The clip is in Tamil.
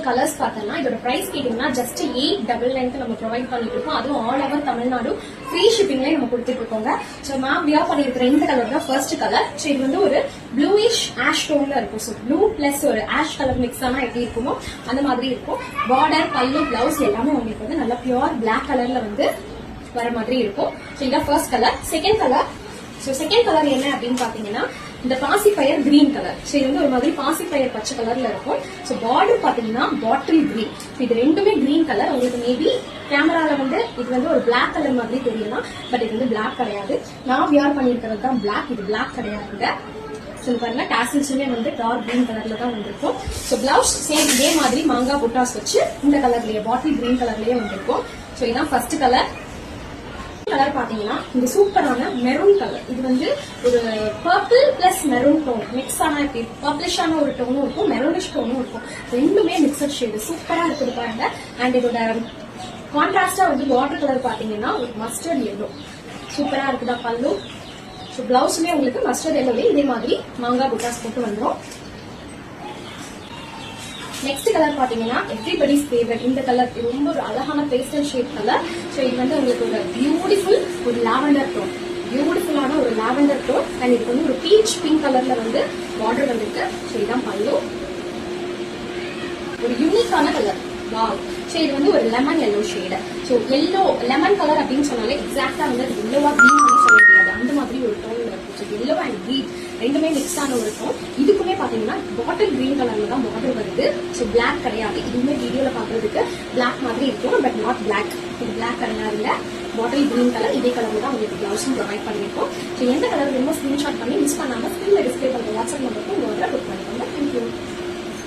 கலர்ஸ் பார்த்தோம்னா இதோட பிரைஸ் கேட்டீங்கன்னா ஜஸ்ட் 899 நம்ம ப்ரொவைட் பண்ணிட்டு இருக்கோம். அதுவும் ஆல் ஓவர் தமிழ்நாடு ஃப்ரீ ஷிப்பிங்ல நம்ம கொடுத்துட்டு இருக்கோங்க. ஸோ மேம் வியர் பண்ணிருக்கிற இந்த கலர் தான் ஃபர்ஸ்ட் கலர். ஸோ இது வந்து ஒரு ப்ளூயிஷ் ஆஷ் டோன்ல இருக்கும். ஸோ ப்ளூ பிளஸ் ஒரு ஆஷ் கலர் மிக்ஸ் ஆனா எப்படி இருக்குமோ அந்த மாதிரி இருக்கும். பார்டர், பல்லு, பிளவுஸ் எல்லாமே உங்களுக்கு வந்து நல்ல பியூர் பிளாக் கலர்ல வந்து வர மாதிரி இருக்கும். ஸோ இதான் first colour. Second colour. So second colour என்ன அப்படின்னு பாத்தீங்கன்னா இந்த பாசிஃபயர் கிரீன் கலர். ஸோ இது வந்து ஒரு மாதிரி பாசிஃபயர் பச்சை கலர்ல இருக்கும். ஸோ பார்டர் பாத்தீங்கன்னா பாட்டில் கிரீன். இது ரெண்டுமே கிரீன் கலர். உங்களுக்கு மேபி கேமரால வந்து இது வந்து ஒரு பிளாக் கலர் மாதிரி தெரியலாம். பட் இது வந்து பிளாக் கிடையாது. நான் வியர் பண்ணிருக்கிறது தான் பிளாக். இது பிளாக் கிடையாதுங்க. ஸோ பாருங்க டாசல்ஸுமே வந்து டார்க் கிரீன் கலர்ல தான் வந்திருக்கும். ஸோ பிளவுஸ் சேம் இதே மாதிரி மாங்காய் புட்டாஸ் வச்சு இந்த கலர்லயே பாட்டில் கிரீன் கலர்லயே வந்திருக்கும். ஸோ இதான் ஃபர்ஸ்ட் கலர். கலர் பாத்தீங்கன்னா இந்த சூப்பரான மெரூன் கலர். இது வந்து ஒரு purple plus maroon tone mix ஆன பர்பிளிஷான ஒரு டோனும் இருக்கும், மெரூனிஷ் டோனும் இருக்கும். ரெண்டுமே மிக்சட் ஷேடு சூப்பரா இருக்குது பாருங்க. அண்ட் இதோட கான்ட்ராஸ்டா வந்து வாட்டர் கலர் பாத்தீங்கன்னா ஒரு மஸ்டர்ட் எல்லோ சூப்பரா இருக்குதா பல்லு. ஸோ பிளவுஸுமே உங்களுக்கு மஸ்டர்ட் எல்லோவே இதே மாதிரி மாங்காய் புட்டாஸ் போட்டு வந்துடும். நெக்ஸ்ட் கலர் பாத்தீங்கன்னா எவ்ரிபடிஸ் ஃபேவரட் இந்த கலர். ரொம்ப ஒரு அழகான பேஸ்டல் ஷேட் கலர். ஸோ இது வந்து உங்களுக்கு ஒரு பியூட்டிஃபுல் ஒரு லாவெண்டர் டோன், பியூட்டிஃபுல்லான ஒரு லாவெண்டர் டோன். அண்ட் இதுக்கு வந்து ஒரு பீச் பிங்க் கலர்ல வந்து பார்டர் வந்துருக்கு. ஸோ இதுதான் பல்லு. ஒரு யூனிக்கான கலர். வாவ். ஸோ இது வந்து ஒரு lemon yellow shade. So yellow lemon colour அப்படின்னு சொன்னாலே எக்ஸாக்டா வந்து அது எல்லோவா கிரீன் பண்ணி சொல்ல முடியாது. அந்த மாதிரி ஒரு டோன்ல இருக்கும். ஸோ எல்லோ அண்ட் கிரீன் ரெண்டுமே மிக்ஸ் ஆன ஒரு டோன். இதுக்குமே பாத்தீங்கன்னா பாட்டில் கிரீன் கலர்ல தான் பார்டர் வருது. ஸோ பிளாக் கிடையாது. இதுவுமே வீடியோல பாக்குறதுக்கு பிளாக் மாதிரி இருக்கும். But not black. இது பிளாக் கிடையாதுல. Bottle green colour. இதே கலர் தான் உங்களுக்கு பிளவுஸும் ப்ரொவைட் பண்ணிருக்கோம். ஸோ எந்த கலர் வேணுமோ ஸ்கிரீன்ஷாட் பண்ணி மிஸ் பண்ணாம ஸ்கிரீன்ல டிஸ்பிளே பண்ற வாட்ஸ்அப் நம்பருக்கு உங்க ஆர்டர் புக் பண்ணிக்கோங்க. தேங்க்யூ.